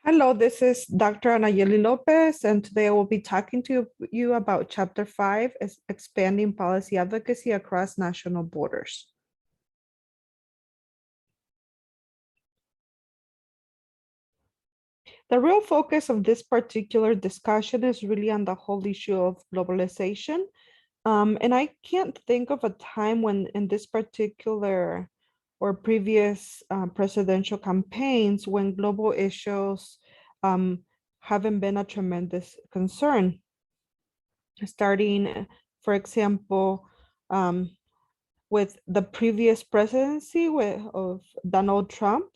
Hello, this is Dr. Anayeli Lopez, and today I will be talking to you about Chapter 5, is Expanding Policy Advocacy Across National Borders. The real focus of this particular discussion is really on the whole issue of globalization. And I can't think of a time when in this particular or previous presidential campaigns when global issues haven't been a tremendous concern. Starting, for example, with the previous presidency of Donald Trump,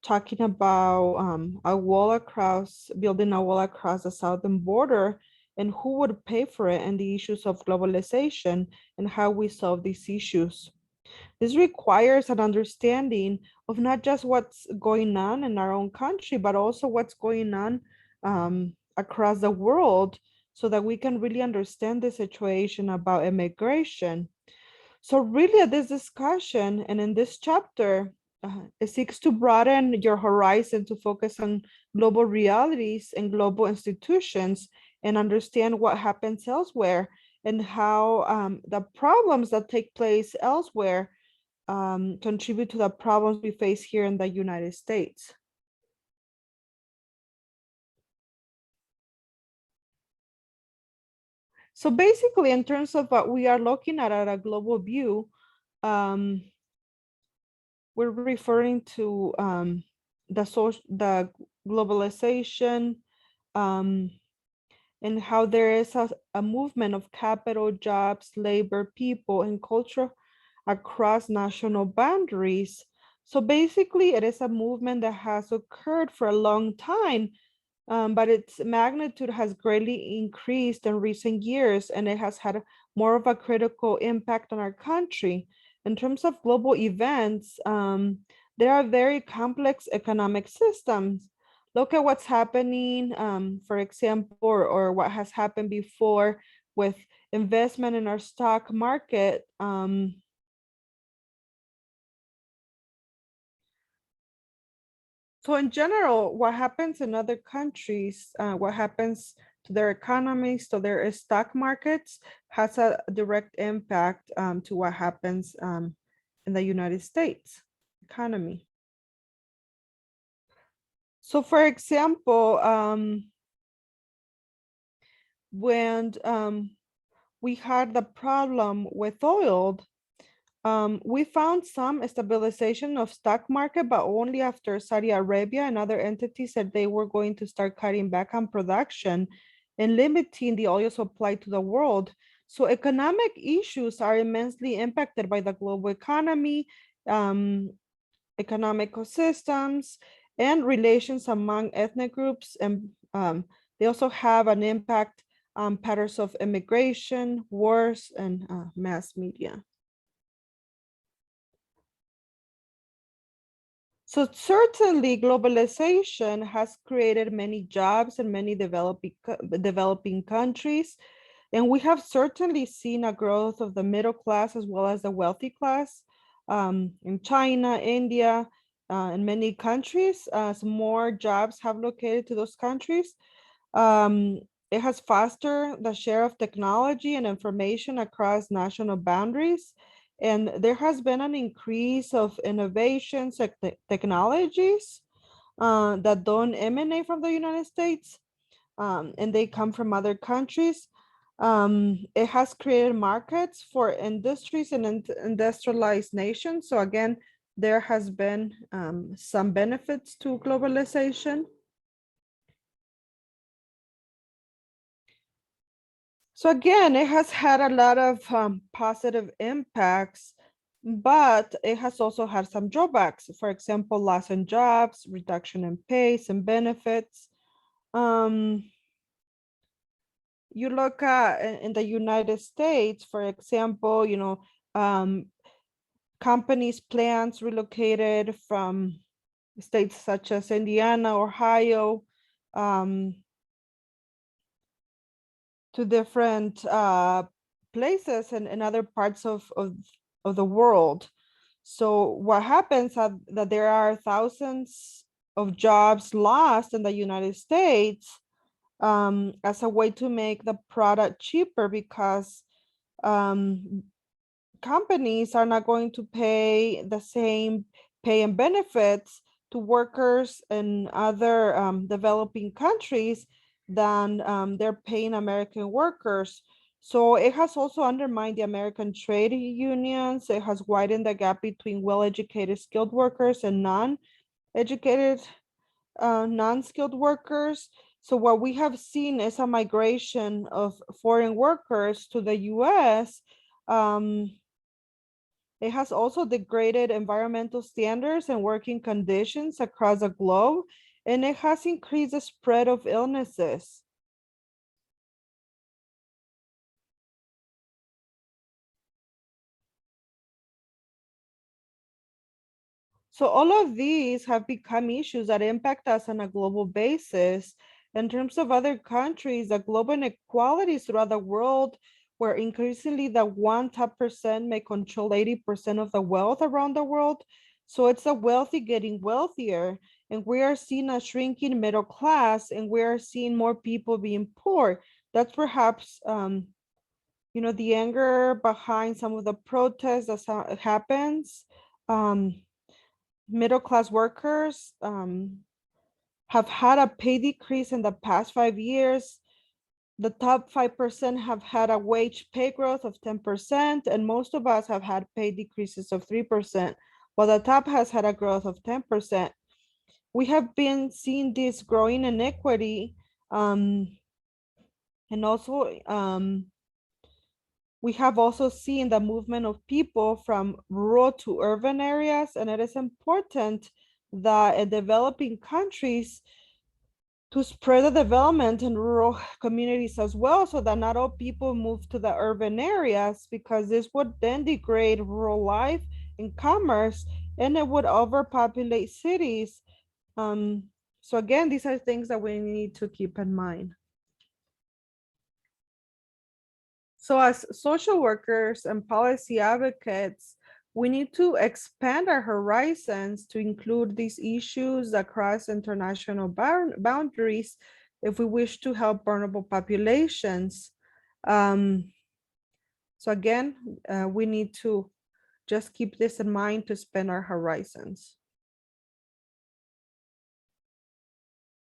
talking about building a wall across the southern border, and who would pay for it, and the issues of globalization and how we solve these issues. This requires an understanding of not just what's going on in our own country, but also what's going on across the world so that we can really understand the situation about immigration. So really at this discussion and in this chapter, it seeks to broaden your horizon to focus on global realities and global institutions and understand what happens elsewhere and how the problems that take place elsewhere contribute to the problems we face here in the United States. So basically, in terms of what we are looking at a global view, we're referring to the globalization and how there is a movement of capital, jobs, labor, people, and culture across national boundaries. So basically, it is a movement that has occurred for a long time, but its magnitude has greatly increased in recent years, and it has had more of a critical impact on our country. In terms of global events, there are very complex economic systems. Look at what's happening, for example, or what has happened before with investment in our stock market. So in general, what happens in other countries, what happens to their economies, to their stock markets, has a direct impact to what happens in the United States economy. So for example, when we had the problem with oil, we found some stabilization of stock market, but only after Saudi Arabia and other entities said they were going to start cutting back on production and limiting the oil supply to the world. So economic issues are immensely impacted by the global economy, economic systems, and relations among ethnic groups. And they also have an impact on patterns of immigration, wars, and mass media. So certainly globalization has created many jobs in many developing countries. And we have certainly seen a growth of the middle class as well as the wealthy class in China, India, in many countries, as more jobs have located to those countries. Um, it has fostered the share of technology and information across national boundaries. And there has been an increase of innovations, technologies that don't emanate from the United States, and they come from other countries. It has created markets for industries and industrialized nations. So again, there has been some benefits to globalization. So again, it has had a lot of positive impacts, but it has also had some drawbacks. For example, loss in jobs, reduction in pay and benefits. You look at in the United States, for example, companies, plants relocated from states such as Indiana, Ohio, to different places and in other parts of the world. So what happens that there are thousands of jobs lost in the United States, as a way to make the product cheaper, because um, companies are not going to pay the same pay and benefits to workers in other developing countries than they're paying American workers. So it has also undermined the American trade unions. It has widened the gap between well-educated skilled workers and non-educated, non-skilled workers. So what we have seen is a migration of foreign workers to the US. It has also degraded environmental standards and working conditions across the globe, and it has increased the spread of illnesses. So all of these have become issues that impact us on a global basis. In terms of other countries, the global inequalities throughout the world, where increasingly the one top percent may control 80% of the wealth around the world. So it's the wealthy getting wealthier, and we are seeing a shrinking middle class, and we are seeing more people being poor. That's perhaps the anger behind some of the protests that happens. Middle class workers have had a pay decrease in the past 5 years. The top 5% have had a wage pay growth of 10%, and most of us have had pay decreases of 3%, while the top has had a growth of 10%. We have been seeing this growing inequity, and also we have also seen the movement of people from rural to urban areas, and it is important that in developing countries to spread the development in rural communities as well, so that not all people move to the urban areas, because this would then degrade rural life and commerce, and it would overpopulate cities. Um, so again, these are things that we need to keep in mind. So as social workers and policy advocates, we need to expand our horizons to include these issues across international boundaries if we wish to help vulnerable populations. Um, so again, we need to just keep this in mind to expand our horizons.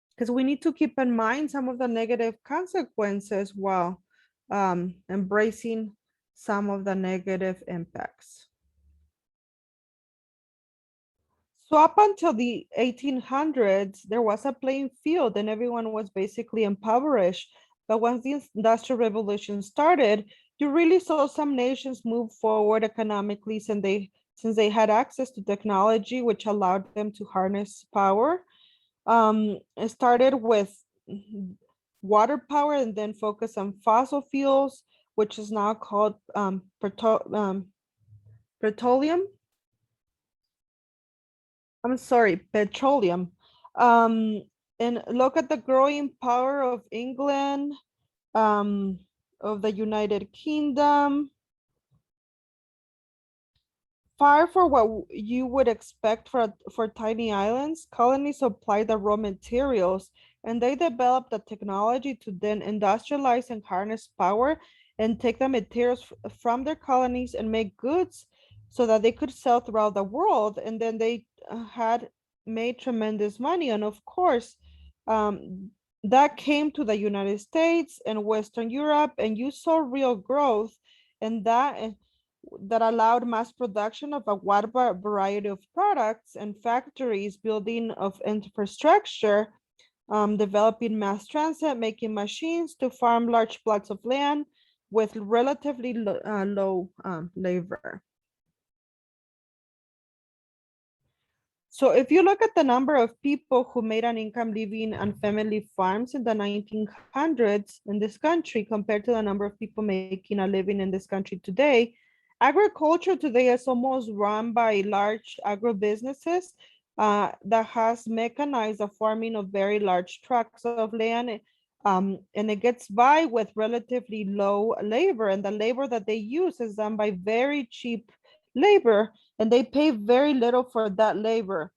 Because we need to keep in mind some of the negative consequences while embracing some of the negative impacts. So up until the 1800s, there was a playing field and everyone was basically impoverished. But once the Industrial Revolution started, you really saw some nations move forward economically, since they had access to technology, which allowed them to harness power. It started with water power and then focus on fossil fuels, which is now called petroleum. I'm sorry, petroleum. Um, and look at the growing power of England, um, of the United Kingdom. Far from what you would expect for tiny islands, colonies supplied the raw materials, and they developed the technology to then industrialize and harness power and take the materials from their colonies and make goods so that they could sell throughout the world. And then they had made tremendous money. And of course, that came to the United States and Western Europe, and you saw real growth, and that allowed mass production of a wide variety of products, and factories, building of infrastructure, developing mass transit, making machines to farm large plots of land with relatively low labor. So if you look at the number of people who made an income living on family farms in the 1900s in this country compared to the number of people making a living in this country today, agriculture today is almost run by large agribusinesses that has mechanized the farming of very large tracts of land, and it gets by with relatively low labor, and the labor that they use is done by very cheap labor, and they pay very little for that labor.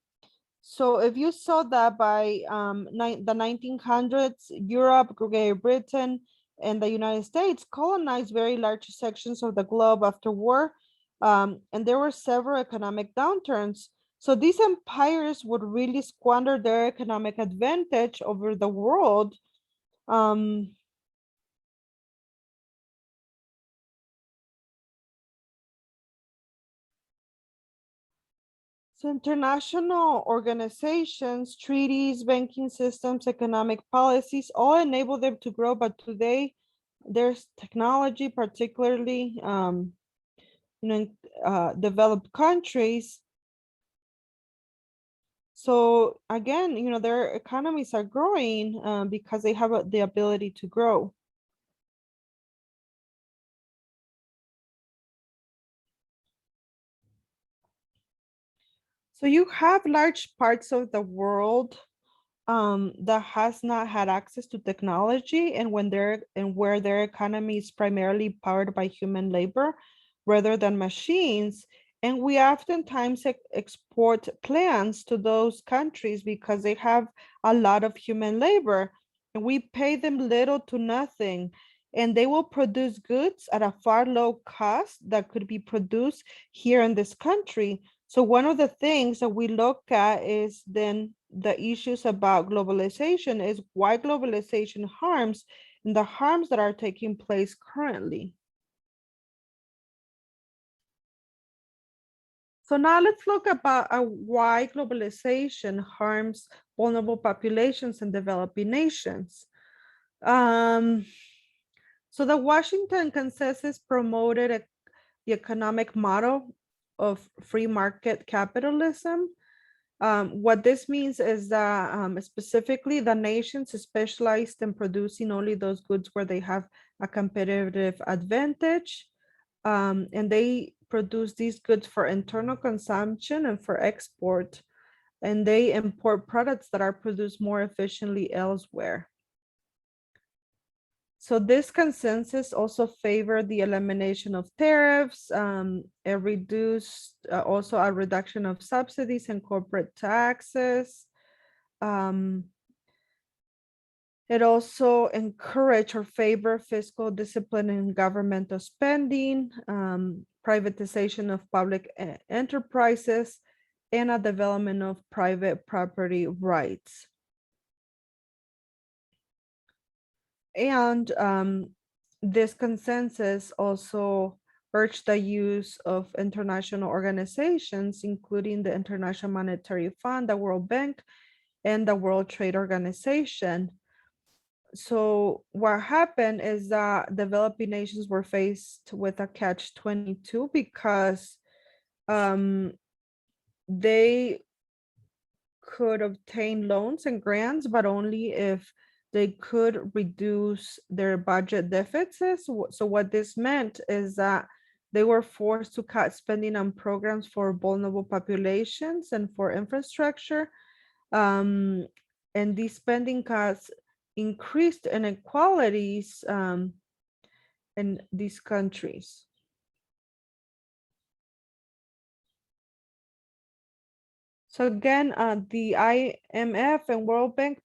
So if you saw that by the 1900s, Europe, Great Britain, and the United States colonized very large sections of the globe after war, and there were several economic downturns. So these empires would really squander their economic advantage over the world. Um, So international organizations, treaties, banking systems, economic policies, all enable them to grow. But today, there's technology, particularly in developed countries. So again, their economies are growing because they have the ability to grow. So you have large parts of the world that has not had access to technology, and where their economy is primarily powered by human labor rather than machines. And we oftentimes export plants to those countries because they have a lot of human labor, and we pay them little to nothing, and they will produce goods at a far low cost that could be produced here in this country. So one of the things that we look at is then the issues about globalization, is why globalization harms and the harms that are taking place currently. So now let's look about why globalization harms vulnerable populations in developing nations. Um, so the Washington Consensus promoted the economic model of free market capitalism. What this means is that specifically the nations specialized in producing only those goods where they have a competitive advantage. And they produce these goods for internal consumption and for export. And they import products that are produced more efficiently elsewhere. So this consensus also favored the elimination of tariffs, also a reduction of subsidies and corporate taxes. Um, it also encouraged or favored fiscal discipline in governmental spending, privatization of public enterprises, and a development of private property rights. And this consensus also urged the use of international organizations, including the International Monetary Fund, the World Bank, and the World Trade Organization. So what happened is that developing nations were faced with a catch-22 because they could obtain loans and grants, but only if they could reduce their budget deficits. So what this meant is that they were forced to cut spending on programs for vulnerable populations and for infrastructure. And these spending cuts increased inequalities in these countries. So again, the IMF and World Bank,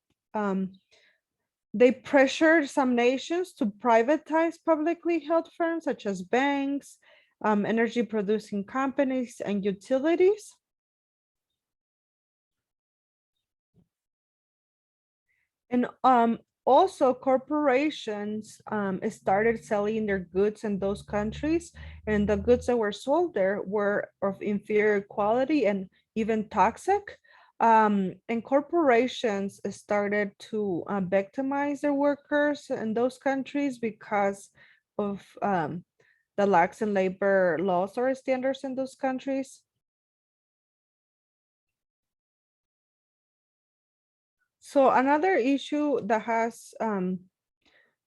they pressured some nations to privatize publicly held firms such as banks, energy producing companies, and utilities. And also corporations started selling their goods in those countries, and the goods that were sold there were of inferior quality and even toxic. And corporations started to victimize their workers in those countries because of the lax in labor laws or standards in those countries. So another issue that has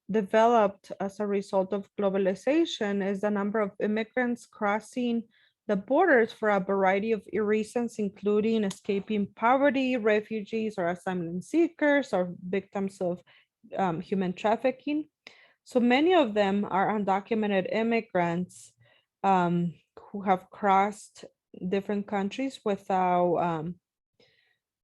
developed as a result of globalization is the number of immigrants crossing the borders for a variety of reasons, including escaping poverty, refugees, or asylum seekers, or victims of human trafficking. So many of them are undocumented immigrants who have crossed different countries without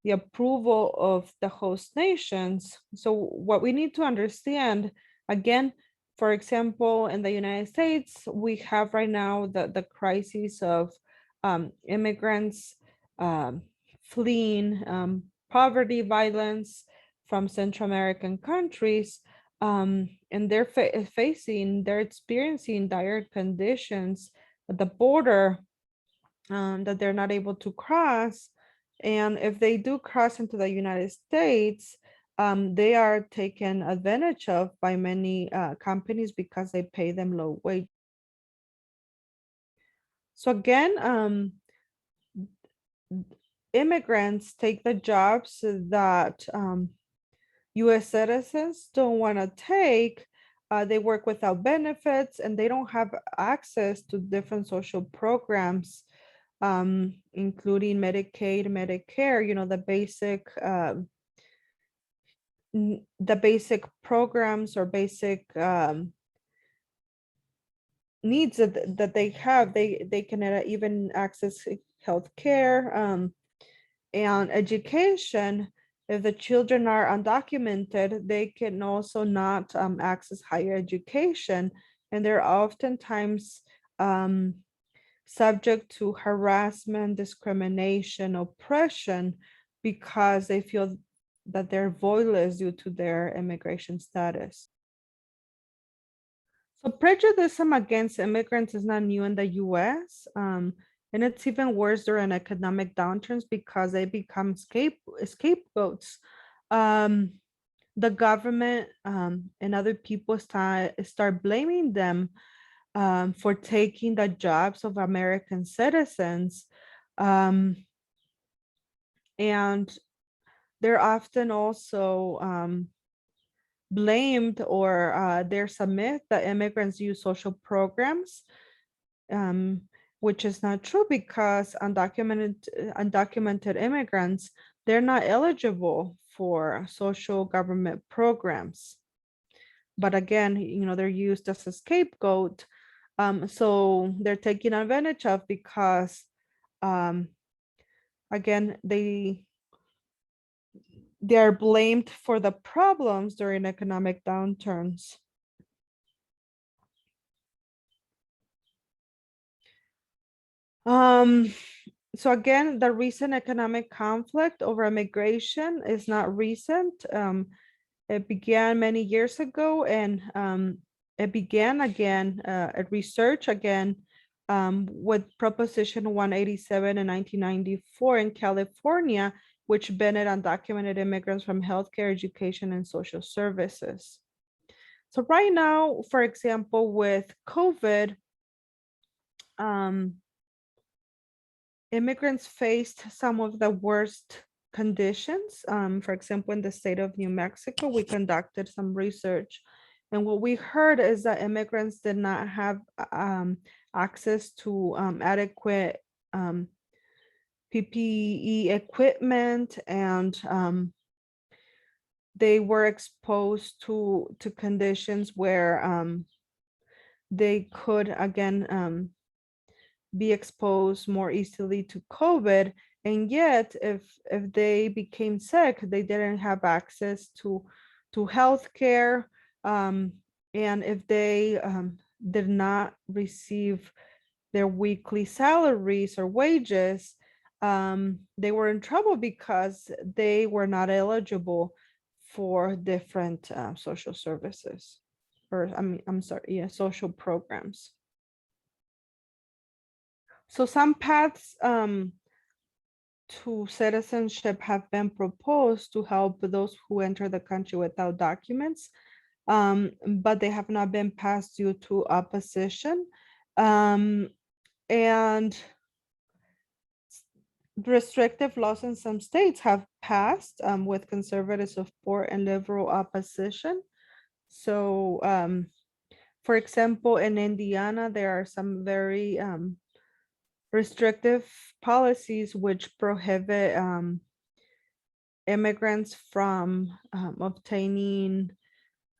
the approval of the host nations. So what we need to understand, again, for example, in the United States, we have right now the crisis of immigrants fleeing poverty, violence from Central American countries, and they're experiencing dire conditions at the border that they're not able to cross. And if they do cross into the United States, they are taken advantage of by many companies because they pay them low wage. So again, immigrants take the jobs that US citizens don't want to take. They work without benefits and they don't have access to different social programs, including Medicaid, Medicare, the basic programs or basic needs that they have. They can even access health care and education. If the children are undocumented, they can also not access higher education, and they're oftentimes subject to harassment, discrimination, oppression, because they feel that they're voiceless due to their immigration status. So prejudice against immigrants is not new in the US, and it's even worse during economic downturns because they become scapegoats. Um, the government and other people start blaming them for taking the jobs of American citizens. Um, and they're often also blamed, or there's a myth that immigrants use social programs, um, which is not true, because undocumented immigrants, they're not eligible for social government programs. But again, they're used as a scapegoat. So they're taken advantage of because, um, again, they are blamed for the problems during economic downturns. So again, the recent economic conflict over immigration is not recent. It began many years ago, and it began again, at research again, with Proposition 187 in 1994 in California, which banned undocumented immigrants from healthcare, education, and social services. So right now, for example, with COVID, immigrants faced some of the worst conditions. For example, in the state of New Mexico, we conducted some research, and what we heard is that immigrants did not have access to adequate PPE equipment, and they were exposed to conditions where they could again be exposed more easily to COVID. And yet, if they became sick, they didn't have access to health care. And if they did not receive their weekly salaries or wages, they were in trouble because they were not eligible for different social services, or I'm sorry, yeah, social programs. So some paths to citizenship have been proposed to help those who enter the country without documents, but they have not been passed due to opposition. And restrictive laws in some states have passed with conservative support and liberal opposition. So, for example, in Indiana, there are some very restrictive policies which prohibit immigrants from obtaining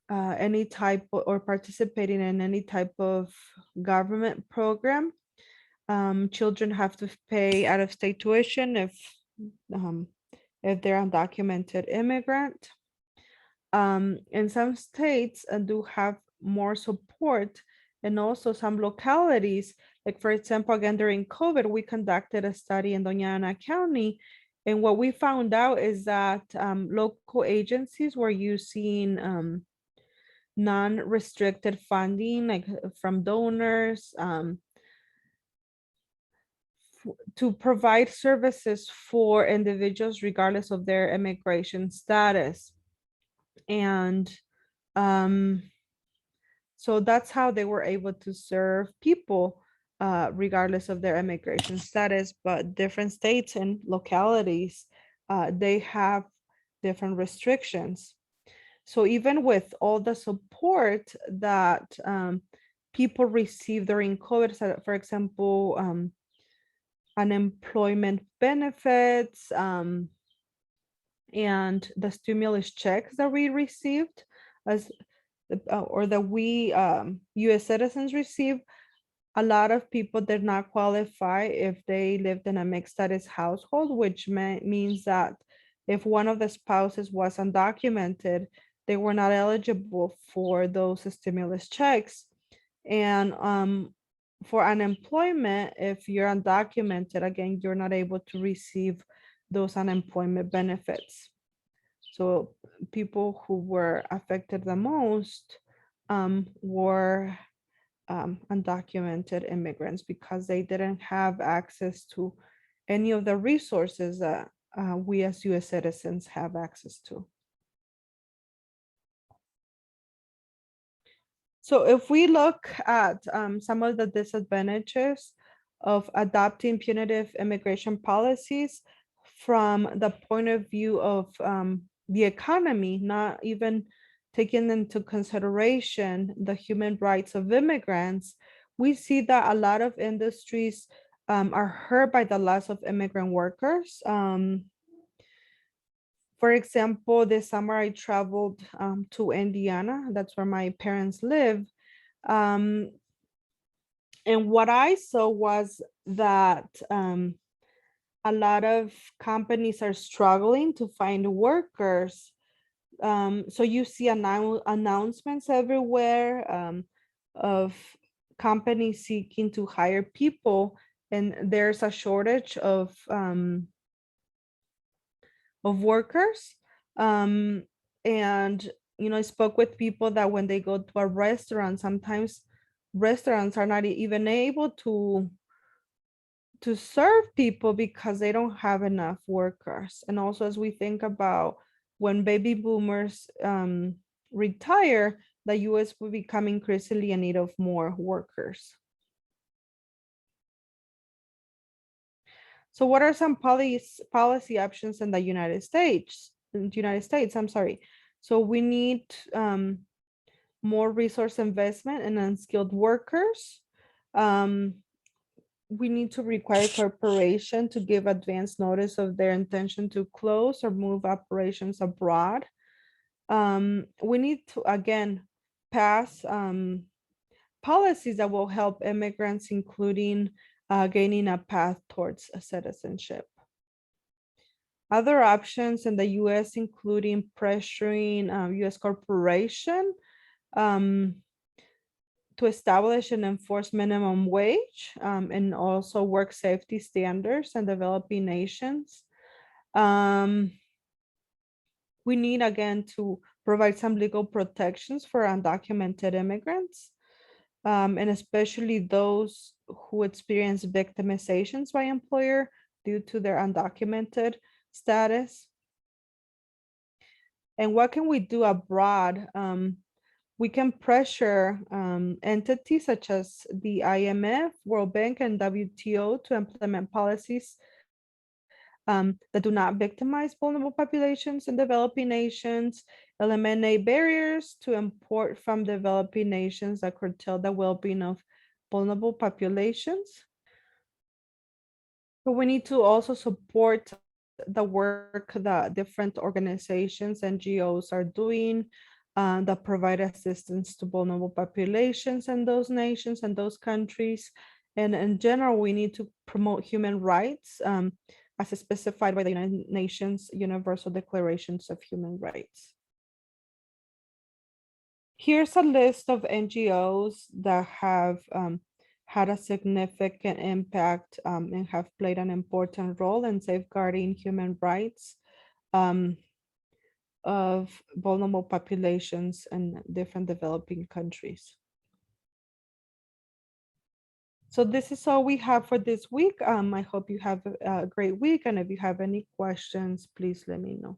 any type or participating in any type of government program. Children have to pay out-of-state tuition if if they're undocumented immigrant. And some states do have more support, and also some localities, like for example, again, during COVID, we conducted a study in Doña Ana County. And what we found out is that local agencies were using non-restricted funding, like from donors, to provide services for individuals regardless of their immigration status. And um, so that's how they were able to serve people regardless of their immigration status. But different states and localities, they have different restrictions. So even with all the support that people receive during COVID, so for example, unemployment benefits, and the stimulus checks that we received as or that we US citizens receive, a lot of people did not qualify if they lived in a mixed status household, which means that if one of the spouses was undocumented, they were not eligible for those stimulus checks. And for unemployment, if you're undocumented, again, you're not able to receive those unemployment benefits. So people who were affected the most were undocumented immigrants, because they didn't have access to any of the resources that we as US citizens have access to. So if we look at some of the disadvantages of adopting punitive immigration policies from the point of view of the economy, not even taking into consideration the human rights of immigrants, we see that a lot of industries are hurt by the loss of immigrant workers. For example, this summer I traveled to Indiana. That's where my parents live. Um, and what I saw was that a lot of companies are struggling to find workers. So you see announcements everywhere of companies seeking to hire people, and there's a shortage of workers. And I spoke with people that when they go to a restaurant, sometimes restaurants are not even able to serve people because they don't have enough workers. And also, as we think about when baby boomers retire, the US will become increasingly in need of more workers. So what are some policy options in the United States? In the United States, I'm sorry. So we need more resource investment in unskilled workers. We need to require corporation to give advance notice of their intention to close or move operations abroad. We need to, again, pass policies that will help immigrants, including gaining a path towards citizenship. Other options in the US, including pressuring US corporation to establish and enforce minimum wage, and also work safety standards in developing nations. We need, again, to provide some legal protections for undocumented immigrants, and especially those who experience victimizations by employer due to their undocumented status. And what can we do abroad? We can pressure entities such as the IMF, World Bank, and WTO to implement policies that do not victimize vulnerable populations in developing nations, eliminate barriers to import from developing nations that curtail the well-being of vulnerable populations. But we need to also support the work that different organizations, NGOs are doing that provide assistance to vulnerable populations in those nations and those countries. And in general, we need to promote human rights as specified by the United Nations Universal Declarations of Human Rights. Here's a list of NGOs that have had a significant impact and have played an important role in safeguarding human rights um, of vulnerable populations in different developing countries. So this is all we have for this week. I hope you have a great week. And if you have any questions, please let me know.